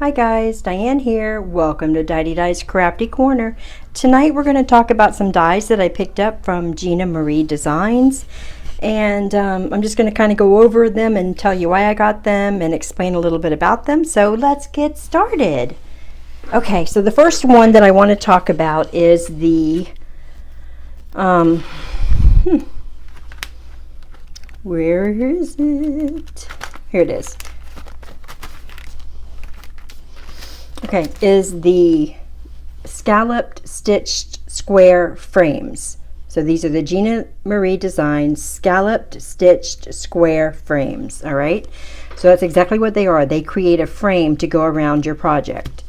Hi guys, Diane here. Welcome to Die's Crafty Corner. Tonight we're going to talk about some dies that I picked up from Gina Marie Designs. And I'm just going to kind of go over them and tell you why I got them and explain a little bit about them. So let's get started. Okay, so the first one that I want to talk about is the where is it? Here it is. Okay, is the Scalloped Stitched Square Frames. So these are the Gina Marie Designs Scalloped Stitched Square Frames, all right? So that's exactly what they are. They create a frame to go around your project.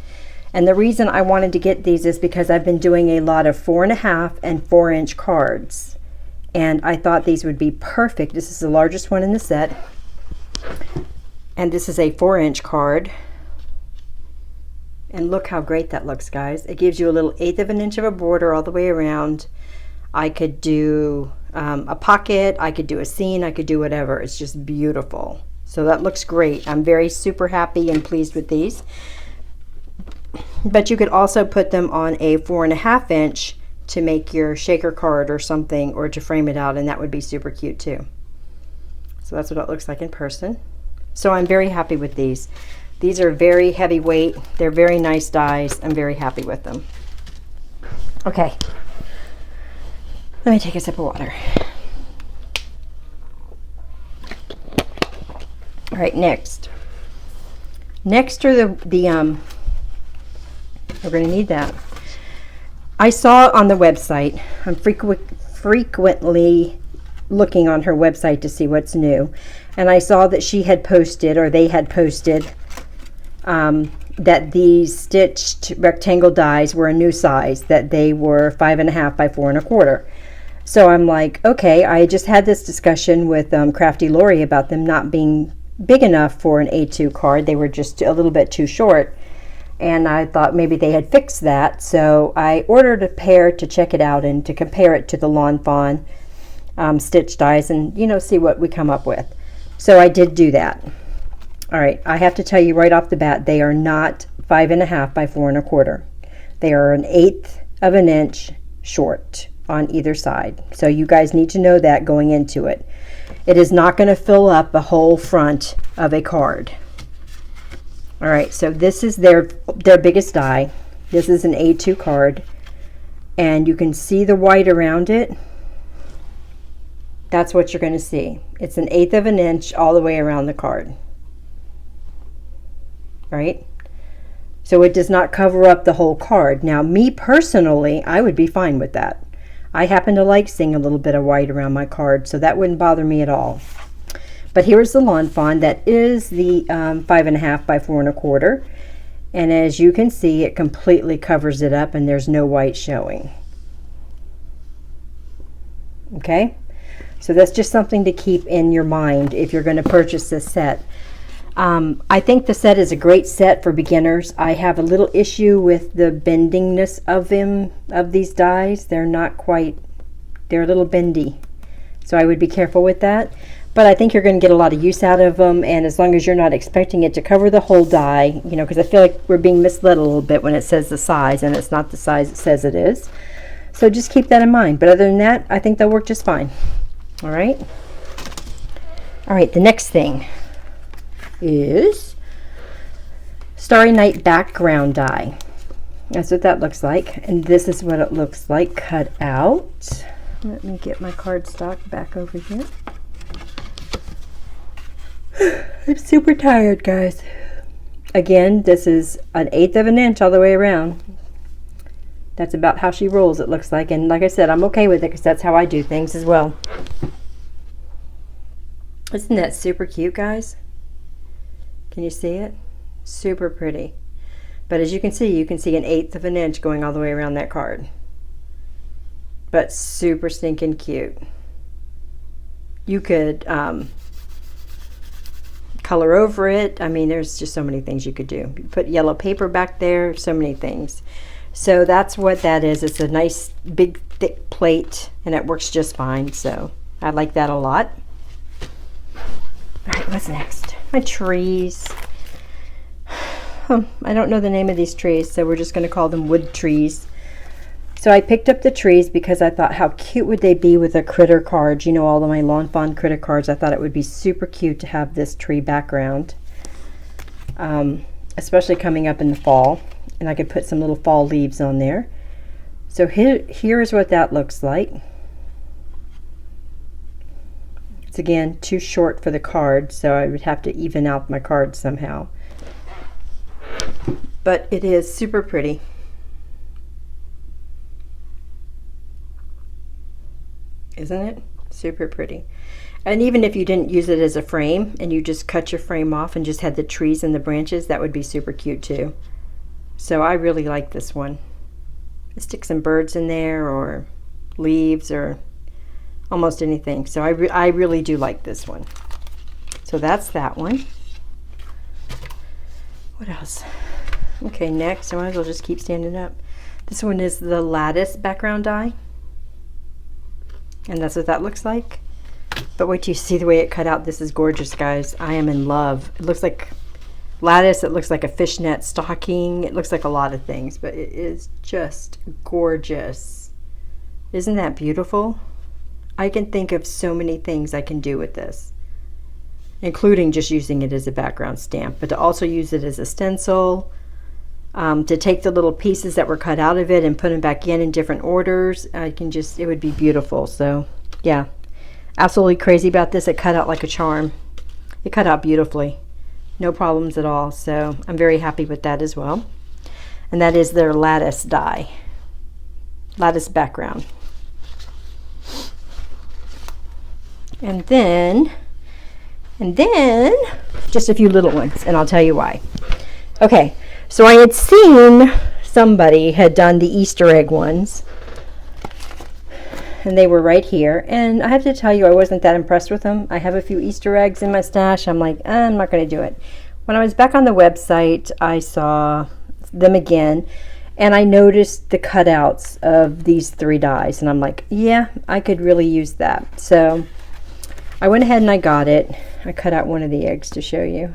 And the reason I wanted to get these is because I've been doing a lot of 4.5 and 4-inch cards. And I thought these would be perfect. This is the largest one in the set. And this is a 4-inch card. And look how great that looks, guys. It gives you a little 1/8 of an inch of a border all the way around. I could do a pocket, I could do a scene, I could do whatever. It's just beautiful. So that looks great. I'm very super happy and pleased with these. But you could also put them on a 4.5 inch to make your shaker card or something, or to frame it out, and that would be super cute too. So that's what it looks like in person. So I'm very happy with these. These are very heavyweight. They're very nice dies. I'm very happy with them. Okay, let me take a sip of water. All right, next are the we're going to need that. I saw on the website, I'm frequently looking on her website to see what's new, and I saw that she had posted, or they had posted, that these stitched rectangle dies were a new size, that they were 5.5 by 4.25. So I'm like, okay, I just had this discussion with Crafty Lori about them not being big enough for an A2 card. They were just a little bit too short, and I thought maybe they had fixed that. So I ordered a pair to check it out and to compare it to the Lawn Fawn stitch dies and, you know, see what we come up with. So I did do that. All right, I have to tell you right off the bat, they are not 5.5 by 4.25. They are an 1/8 of an inch short on either side. So you guys need to know that going into it. It is not going to fill up the whole front of a card. All right, so this is their biggest die. This is an A2 card, and you can see the white around it. That's what you're going to see. It's an 1/8 of an inch all the way around the card. Right? So it does not cover up the whole card. Now, me personally, I would be fine with that. I happen to like seeing a little bit of white around my card, so that wouldn't bother me at all. But here's the Lawn Fawn. That is the 5.5 by 4.25. And as you can see, it completely covers it up and there's no white showing. Okay? So that's just something to keep in your mind if you're going to purchase this set. I think the set is a great set for beginners. I have a little issue with the bendingness of these dies. They're not quite, they're a little bendy. So I would be careful with that. But I think you're going to get a lot of use out of them, and as long as you're not expecting it to cover the whole die, you know, because I feel like we're being misled a little bit when it says the size, and it's not the size it says it is. So just keep that in mind. But other than that, I think they'll work just fine. All right. All right, the next thing is Starry Night background die. That's what that looks like, and this is what it looks like cut out. Let me get my cardstock back over here. I'm super tired, guys. Again, this is an 1/8 of an inch all the way around. That's about how she rolls, it looks like, and like I said, I'm okay with it because that's how I do things as well. Isn't that super cute, guys? Can you see it? Super pretty. But as you can see an 1/8 of an inch going all the way around that card. But super stinking cute. You could color over it. I mean, there's just so many things you could do. You put yellow paper back there, so many things. So that's what that is. It's a nice big thick plate, and it works just fine. So I like that a lot. All right, what's next? My trees. I don't know the name of these trees, so we're just going to call them wood trees. So I picked up the trees because I thought how cute would they be with a critter card. You know, all of my Lawn Fawn critter cards. I thought it would be super cute to have this tree background, especially coming up in the fall. And I could put some little fall leaves on there. So here's what that looks like. It's again too short for the card, so I would have to even out my card somehow. But it is super pretty. Isn't it? Super pretty. And even if you didn't use it as a frame and you just cut your frame off and just had the trees and the branches, that would be super cute too. So I really like this one. Stick some birds in there or leaves or almost anything. So I really do like this one. So that's that one. What else? Okay, next I might as well just keep standing up. This one is the Lattice background die. And that's what that looks like. But wait till you see the way it cut out. This is gorgeous, guys. I am in love. It looks like Lattice. It looks like a fishnet stocking. It looks like a lot of things, but it is just gorgeous. Isn't that beautiful? I can think of so many things I can do with this, including just using it as a background stamp, but to also use it as a stencil, to take the little pieces that were cut out of it and put them back in different orders. It would be beautiful. So yeah, absolutely crazy about this. It cut out like a charm. It cut out beautifully. No problems at all. So I'm very happy with that as well. And that is their Lattice die. Lattice background. And then just a few little ones, and I'll tell you why. Okay, so I had seen somebody had done the Easter egg ones, and they were right here, and I have to tell you, I wasn't that impressed with them. I have a few Easter eggs in my stash. I'm like, I'm not going to do it. When I was back on the website, I saw them again, and I noticed the cutouts of these 3 dies, and I'm like, yeah, I could really use that. So I went ahead and I got it. I cut out one of the eggs to show you,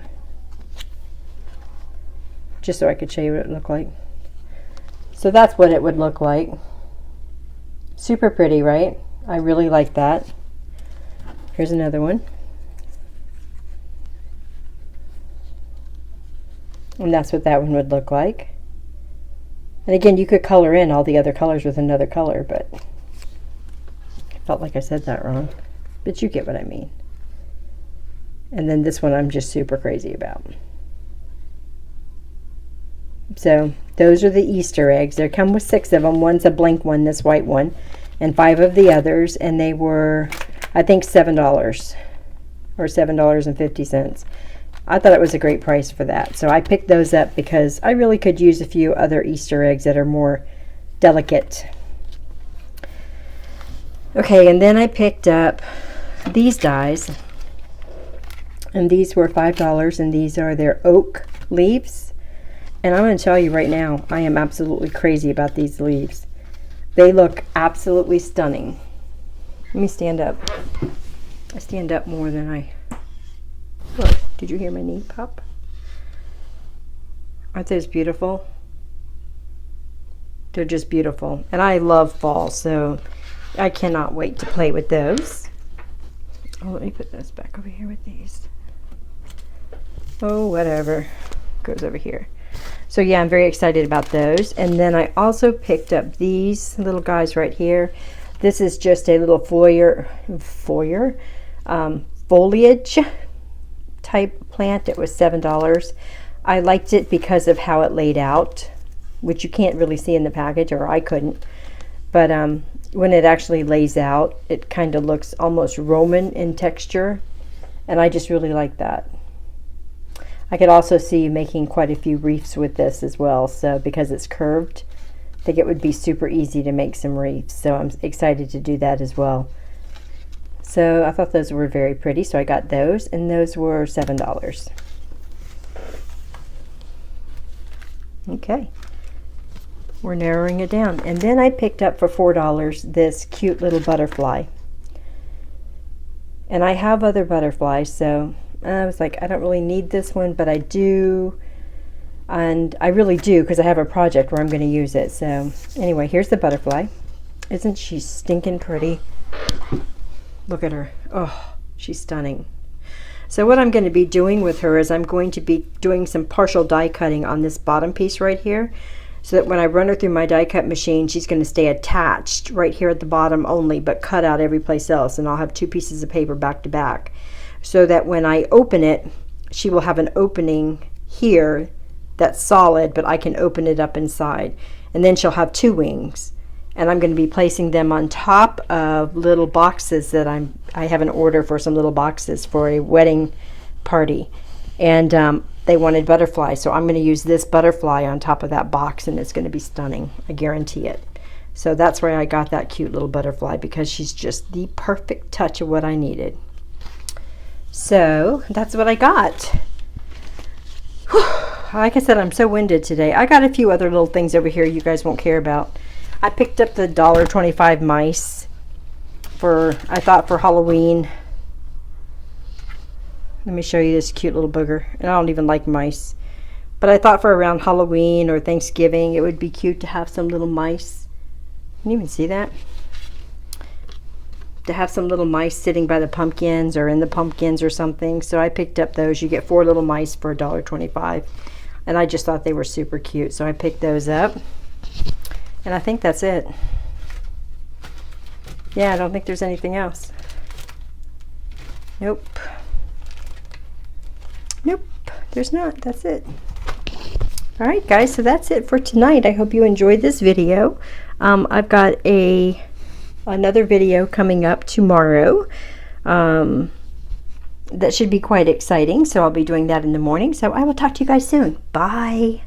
just so I could show you what it looked like. So that's what it would look like. Super pretty, right? I really like that. Here's another one. And that's what that one would look like. And again, you could color in all the other colors with another color, but I felt like I said that wrong. But you get what I mean. And then this one I'm just super crazy about. So those are the Easter eggs. They come with 6 of them. One's a blank one, this white one, and 5 of the others. And they were, I think, $7 or $7.50. I thought it was a great price for that. So I picked those up because I really could use a few other Easter eggs that are more delicate. Okay, and then I picked up these dies, and these were $5, and these are their oak leaves. And I'm going to tell you right now, I am absolutely crazy about these leaves. They look absolutely stunning. Let me stand up. I stand up more than I... Look, did you hear my knee pop? Aren't those beautiful? They're just beautiful. And I love fall, so I cannot wait to play with those. Oh, let me put this back over here with these. Oh, whatever. Goes over here. So yeah, I'm very excited about those. And then I also picked up these little guys right here. This is just a little foliage type plant. It was $7. I liked it because of how it laid out, which you can't really see in the package, or I couldn't. But when it actually lays out, it kind of looks almost Roman in texture, and I just really like that. I could also see you making quite a few wreaths with this as well. So because it's curved, I think it would be super easy to make some wreaths. So I'm excited to do that as well. So I thought those were very pretty, so I got those, and those were $7. Okay, we're narrowing it down. And then I picked up for $4 this cute little butterfly. And I have other butterflies, so I was like, I don't really need this one, but I do And I really do, because I have a project where I'm going to use it. So anyway, here's the butterfly. Isn't she stinking pretty? Look at her. Oh, she's stunning. So what I'm going to be doing with her is I'm going to be doing some partial die cutting on this bottom piece right here, so that when I run her through my die cut machine, she's going to stay attached right here at the bottom only, but cut out every place else. And I'll have 2 pieces of paper back to back, so that when I open it, she will have an opening here that's solid, but I can open it up inside. And then she'll have 2 wings. And I'm going to be placing them on top of little boxes that I have an order for, some little boxes for a wedding party. And they wanted butterflies, so I'm going to use this butterfly on top of that box, and it's going to be stunning. I guarantee it. So that's where I got that cute little butterfly, because she's just the perfect touch of what I needed. So that's what I got. Whew. Like I said, I'm so winded today. I got a few other little things over here you guys won't care about. I picked up the $1.25 mice I thought for Halloween. Let me show you this cute little booger. And I don't even like mice. But I thought for around Halloween or Thanksgiving, it would be cute to have some little mice. Can you even see that? To have some little mice sitting by the pumpkins or in the pumpkins or something. So I picked up those. You get 4 little mice for $1.25. And I just thought they were super cute. So I picked those up. And I think that's it. Yeah, I don't think there's anything else. Nope. Nope, there's not. That's it. All right, guys, so that's it for tonight. I hope you enjoyed this video. I've got another video coming up tomorrow. That should be quite exciting, so I'll be doing that in the morning. So I will talk to you guys soon. Bye.